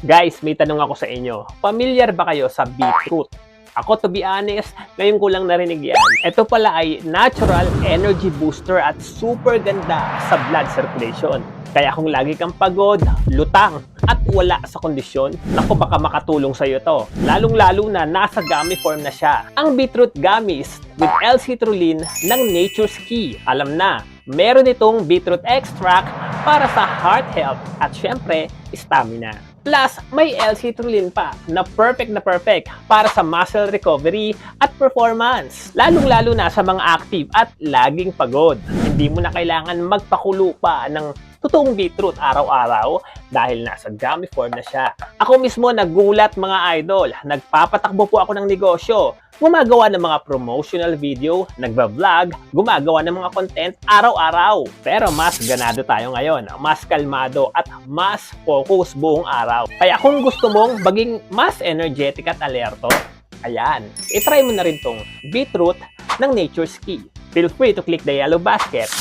Guys, may tanong ako sa inyo. Familiar ba kayo sa beetroot? Ako, to be honest, ngayon ko lang narinig yan. Ito pala ay natural energy booster at super ganda sa blood circulation. Kaya kung lagi kang pagod, lutang, at wala sa kondisyon, naku baka makatulong sa'yo to. Lalong-lalo na nasa gummy form na siya. Ang beetroot gummies with L-citrulline ng Nature's Key. Alam na, meron itong beetroot extract para sa heart health at syempre, stamina. Plus, may L-citrulline pa na perfect para sa muscle recovery at performance. Lalong-lalo na sa mga active at laging pagod. Hindi mo na kailangan magpakulo pa ng totoong beetroot araw-araw dahil nasa gummy form na siya. Ako mismo nagulat mga idol. Nagpapatakbo po ako ng negosyo. Gumagawa ng mga promotional video, nagba-vlog, gumagawa ng mga content araw-araw. Pero mas ganado tayo ngayon, mas kalmado at mas focus buong araw. Kaya kung gusto mong maging mas energetic at alerto, ayan, itry mo na rin tong beetroot ng Nature's Key. Feel free to click the yellow basket